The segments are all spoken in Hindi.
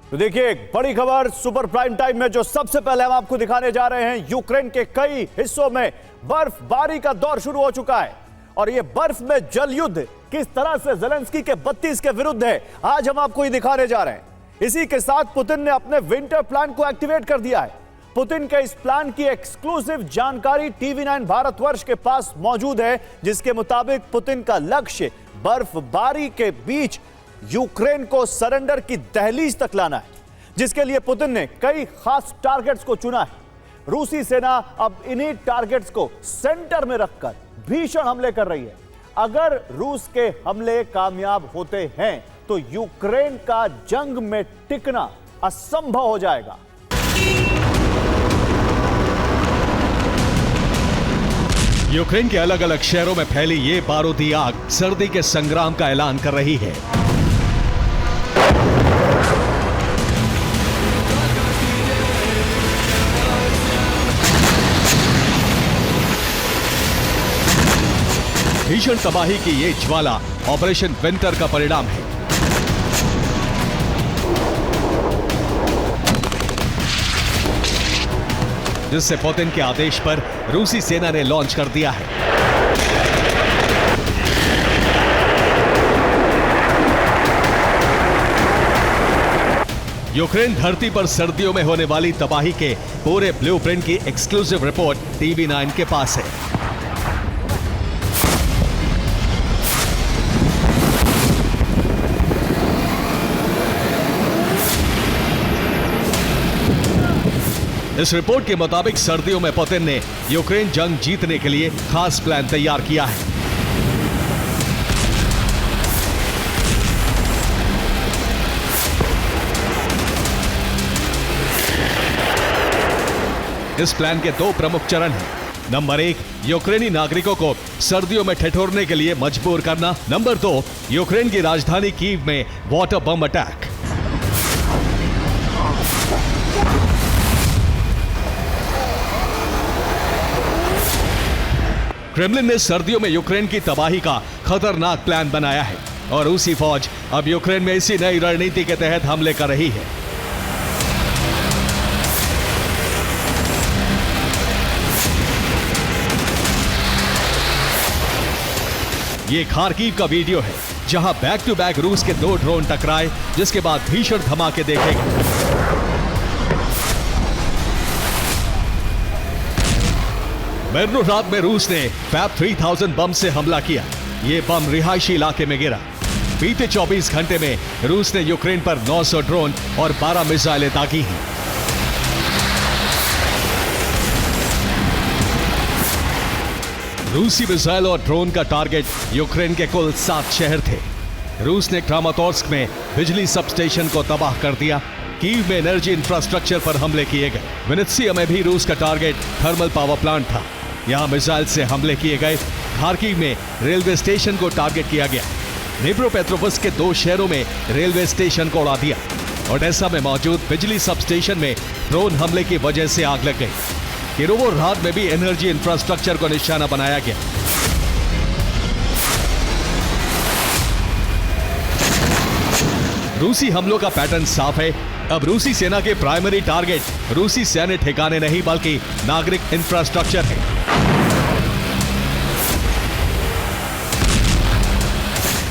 तो देखिए एक बड़ी खबर सुपर प्राइम टाइम में जो सबसे पहले हम आपको दिखाने जा रहे हैं। यूक्रेन के कई हिस्सों में बर्फबारी का दौर शुरू हो चुका है और यह बर्फ में जल युद्ध किस तरह से ज़ेलेंस्की के 32 के विरुद्ध है, आज हम आपको ये दिखाने जा रहे हैं। इसी के साथ पुतिन ने अपने विंटर प्लान को एक्टिवेट कर दिया है। पुतिन के इस प्लान की एक्सक्लूसिव जानकारी टीवी9 भारतवर्ष के पास मौजूद है, जिसके मुताबिक पुतिन का लक्ष्य बर्फबारी के बीच यूक्रेन को सरेंडर की दहलीज तक लाना है, जिसके लिए पुतिन ने कई खास टारगेट्स को चुना है। रूसी सेना अब इन्हीं टारगेट्स को सेंटर में रखकर भीषण हमले कर रही है। अगर रूस के हमले कामयाब होते हैं तो यूक्रेन का जंग में टिकना असंभव हो जाएगा। यूक्रेन के अलग अलग शहरों में फैली ये बारूदी आग सर्दी के संग्राम का ऐलान कर रही है। भीषण तबाही की ये ज्वाला ऑपरेशन विंटर का परिणाम है। जिससे पुतिन के आदेश पर रूसी सेना ने लॉन्च कर दिया है। यूक्रेन धरती पर सर्दियों में होने वाली तबाही के पूरे ब्लूप्रिंट की एक्सक्लूसिव रिपोर्ट टीवी9 के पास है। इस रिपोर्ट के मुताबिक सर्दियों में पुतिन ने यूक्रेन जंग जीतने के लिए खास प्लान तैयार किया है। इस प्लान के दो प्रमुख चरण हैं। नंबर 1, यूक्रेनी नागरिकों को सर्दियों में ठिठुरने के लिए मजबूर करना। नंबर 2, यूक्रेन की राजधानी कीव में वाटर बम अटैक। क्रेमलिन ने सर्दियों में यूक्रेन की तबाही का खतरनाक प्लान बनाया है और रूसी फौज अब यूक्रेन में इसी नई रणनीति के तहत हमले कर रही है। ये खार्किव का वीडियो है, जहां बैक टू बैक रूस के 2 ड्रोन टकराए, जिसके बाद भीषण धमाके देखे गए। मिर्नोराद में रूस ने फैब 3000 बम से हमला किया। ये बम रिहायशी इलाके में गिरा। बीते 24 घंटे में रूस ने यूक्रेन पर 900 ड्रोन और 12 मिसाइलें दागी हैं। रूसी मिसाइल और ड्रोन का टारगेट यूक्रेन के कुल 7 शहर थे। रूस ने क्रामातोर्स्क में बिजली सबस्टेशन को तबाह कर दिया। कीव में एनर्जी इंफ्रास्ट्रक्चर पर हमले किए गए। विनित्सिया में भी रूस का टारगेट थर्मल पावर प्लांट था। यहां मिसाइल से हमले किए गए। खार्किव में रेलवे स्टेशन को टारगेट किया गया। निप्रोपेट्रोवस्क के 2 शहरों में रेलवे स्टेशन को उड़ा दिया। ओडेसा में मौजूद बिजली सबस्टेशन में ड्रोन हमले की वजह से आग लग गई। किरोवोराद में भी एनर्जी इंफ्रास्ट्रक्चर को निशाना बनाया गया। रूसी हमलों का पैटर्न साफ है। अब रूसी सेना के प्राइमरी टारगेट रूसी सैन्य ठिकाने नहीं बल्कि नागरिक इंफ्रास्ट्रक्चर है।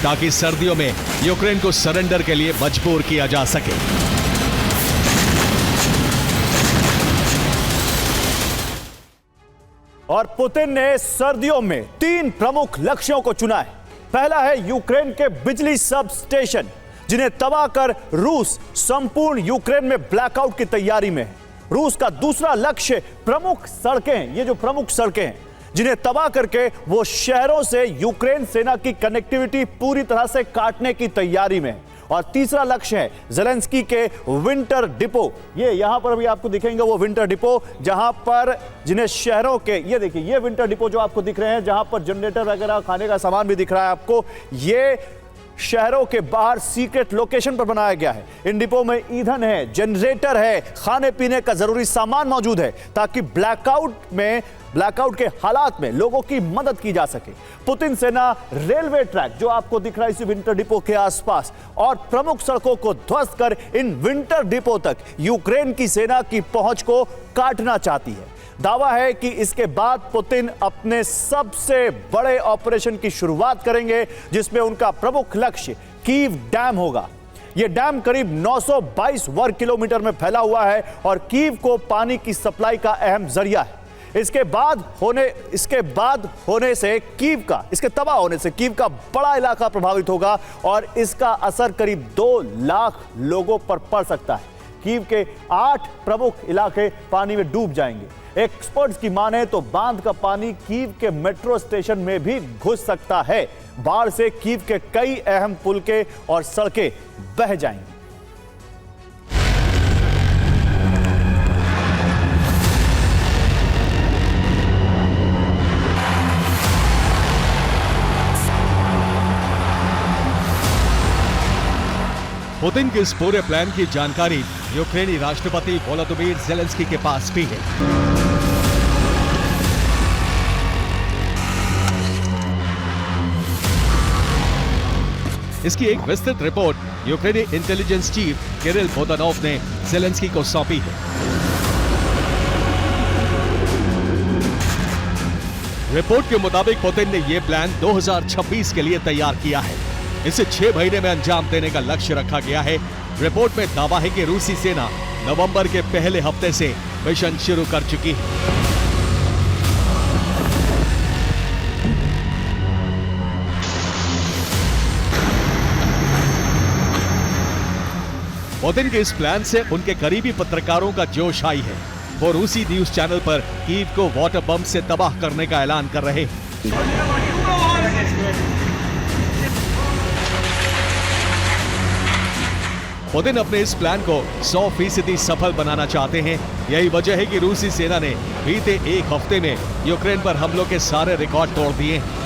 ताकि सर्दियों में यूक्रेन को सरेंडर के लिए मजबूर किया जा सके। और पुतिन ने सर्दियों में 3 प्रमुख लक्ष्यों को चुना है। पहला है यूक्रेन के बिजली सब स्टेशन, जिन्हें तबाह कर रूस संपूर्ण यूक्रेन में ब्लैकआउट की तैयारी में है। रूस का दूसरा लक्ष्य प्रमुख सड़कें हैं। ये जो प्रमुख सड़कें हैं, जिन्हें तबाह करके वो शहरों से यूक्रेन सेना की कनेक्टिविटी पूरी तरह से काटने की तैयारी में है। और तीसरा लक्ष्य है ज़ेलेंस्की के विंटर डिपो। ये यहां पर भी आपको दिखेंगे वो विंटर डिपो, जहां पर जिन्हें शहरों के, ये देखिए ये विंटर डिपो जो आपको दिख रहे हैं, जहां पर जनरेटर वगैरह खाने का सामान भी दिख रहा है आपको, ये शहरों के बाहर सीक्रेट लोकेशन पर बनाया गया है। इन डिपो में ईंधन है, जनरेटर है, खाने पीने का जरूरी सामान मौजूद है, ताकि ब्लैकआउट में ब्लैकआउट के हालात में लोगों की मदद की जा सके। पुतिन सेना रेलवे ट्रैक जो आपको दिख रहा है इसी विंटर डिपो के आसपास और प्रमुख सड़कों को ध्वस्त कर इन विंटर डिपो तक यूक्रेन की सेना की पहुंच को काटना चाहती है। दावा है कि इसके बाद पुतिन अपने सबसे बड़े ऑपरेशन की शुरुआत करेंगे, जिसमें उनका प्रमुख लक्ष्य कीव डैम होगा। यह डैम करीब 922 वर्ग किलोमीटर में फैला हुआ है और कीव को पानी की सप्लाई का अहम जरिया है। इसके तबाह होने से कीव का बड़ा इलाका प्रभावित होगा और इसका असर करीब 2 लाख लोगों पर पड़ सकता है। कीव के 8 प्रमुख इलाके पानी में डूब जाएंगे। एक्सपर्ट्स की माने तो बांध का पानी कीव के मेट्रो स्टेशन में भी घुस सकता है। बाढ़ से कीव के कई अहम पुल के और सड़कें बह जाएंगी। पुतिन के इस पूरे प्लान की जानकारी यूक्रेनी राष्ट्रपति वोलोदिमीर ज़ेलेंस्की के पास भी है। इसकी एक विस्तृत रिपोर्ट यूक्रेनी इंटेलिजेंस चीफ किरिल बोदानोव ने ज़ेलेंस्की को सौंपी है। रिपोर्ट के मुताबिक पुतिन ने यह प्लान 2026 के लिए तैयार किया है। इसे 6 महीने में अंजाम देने का लक्ष्य रखा गया है। रिपोर्ट में दावा है कि रूसी सेना नवंबर के पहले हफ्ते से मिशन शुरू कर चुकी है। पुतिन के इस प्लान से उनके करीबी पत्रकारों का जोश आई है। वो रूसी न्यूज चैनल पर कीव को वाटर बम से तबाह करने का ऐलान कर रहे हैं। पुतिन अपने इस प्लान को 100% सफल बनाना चाहते हैं। यही वजह है कि रूसी सेना ने बीते एक हफ्ते में यूक्रेन पर हमलों के सारे रिकॉर्ड तोड़ दिए हैं।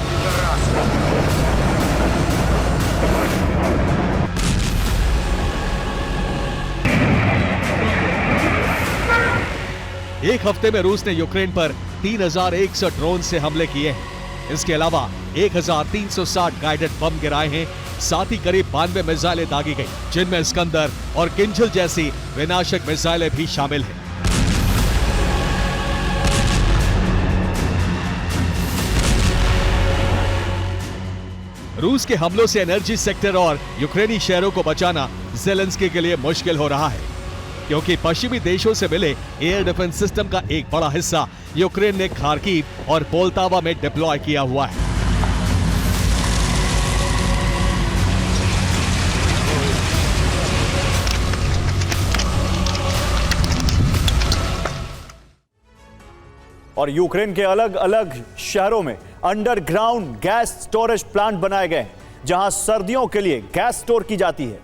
एक हफ्ते में रूस ने यूक्रेन पर 3100 ड्रोन से हमले किए हैं। इसके अलावा 1360 गाइडेड बम गिराए हैं। साथ ही करीब 92 मिसाइलें दागी गई, जिनमें स्कंदर और किंजल जैसी विनाशक मिसाइलें भी शामिल हैं। रूस के हमलों से एनर्जी सेक्टर और यूक्रेनी शहरों को बचाना ज़ेलेंस्की के लिए मुश्किल हो रहा है, क्योंकि पश्चिमी देशों से मिले एयर डिफेंस सिस्टम का एक बड़ा हिस्सा यूक्रेन ने खार्किव और पोल्टावा में डिप्लॉय किया हुआ है। और यूक्रेन के अलग अलग शहरों में अंडरग्राउंड गैस स्टोरेज प्लांट बनाए गए, जहां सर्दियों के लिए गैस स्टोर की जाती है।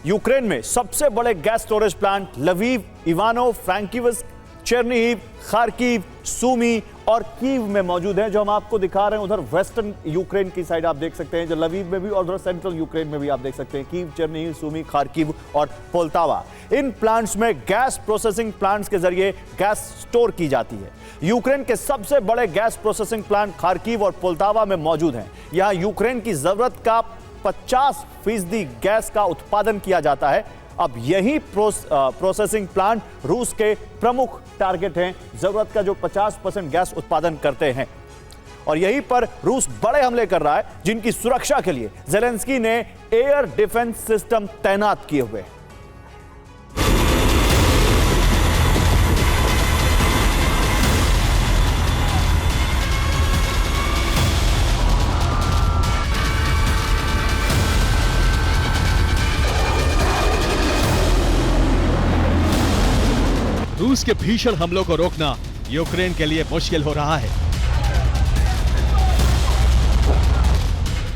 यूक्रेन में सबसे बड़े gas storage plant Lviv, इवानो Frankivsk, Chernihiv, Kharkiv, सूमी और कीव में मौजूद हैं, जो हम आपको दिखा रहे हैं। उधर वेस्टर्न यूक्रेन की साइड आप देख सकते हैं, जो लवीव में भी, और उधर सेंट्रल यूक्रेन में भी आप देख सकते हैं, कीव, चेर्निहिव, सूमी, खार्किव और पोल्टावा। इन प्लांट्स में गैस प्रोसेसिंग प्लांट्स के जरिए गैस स्टोर की जाती है। यूक्रेन के सबसे बड़े गैस प्रोसेसिंग प्लांट खार्किव और पोल्टावा में मौजूद हैं। यहां यूक्रेन की जरूरत का 50% गैस का उत्पादन किया जाता है। अब यही प्रोसेसिंग प्लांट रूस के प्रमुख टारगेट हैं, जरूरत का जो 50% गैस उत्पादन करते हैं। और यहीं पर रूस बड़े हमले कर रहा है, जिनकी सुरक्षा के लिए ज़ेलेंस्की ने एयर डिफेंस सिस्टम तैनात किए हुए हैं। रूस के भीषण हमलों को रोकना यूक्रेन के लिए मुश्किल हो रहा है।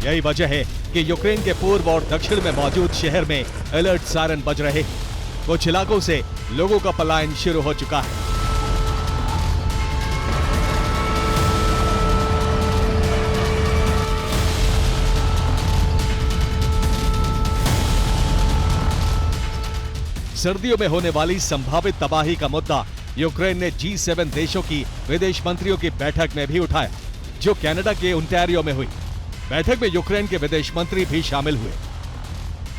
यही वजह है कि यूक्रेन के पूर्व और दक्षिण में मौजूद शहर में अलर्ट सायरन बज रहे हैं। कुछ इलाकों से लोगों का पलायन शुरू हो चुका है। सर्दियों में होने वाली संभावित तबाही का मुद्दा यूक्रेन ने G7 देशों की विदेश मंत्रियों की बैठक में भी उठाया, जो कनाडा के ओंटारियो में हुई। बैठक में यूक्रेन के विदेश मंत्री भी शामिल हुए।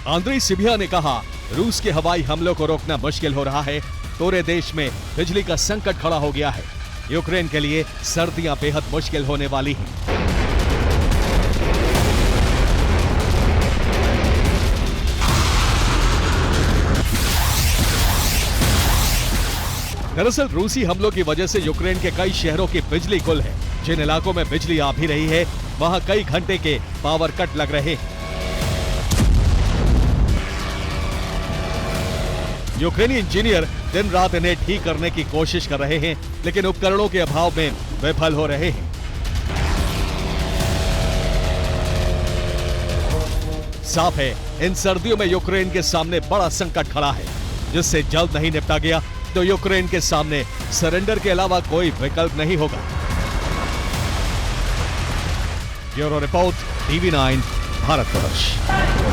आंद्री सिबिया ने कहा, रूस के हवाई हमलों को रोकना मुश्किल हो रहा है। पूरे देश में बिजली का संकट खड़ा हो गया है। यूक्रेन के लिए सर्दियां बेहद मुश्किल होने वाली हैं। दरअसल रूसी हमलों की वजह से यूक्रेन के कई शहरों की बिजली गुल है। जिन इलाकों में बिजली आ भी रही है, वहां कई घंटे के पावर कट लग रहे हैं। यूक्रेनी इंजीनियर दिन रात इन्हें ठीक करने की कोशिश कर रहे हैं, लेकिन उपकरणों के अभाव में विफल हो रहे हैं। साफ है, इन सर्दियों में यूक्रेन के सामने बड़ा संकट खड़ा है, जिससे जल्द नहीं निपटा गया तो यूक्रेन के सामने सरेंडर के अलावा कोई विकल्प नहीं होगा। Bureau report, TV9, Bharatvarsh.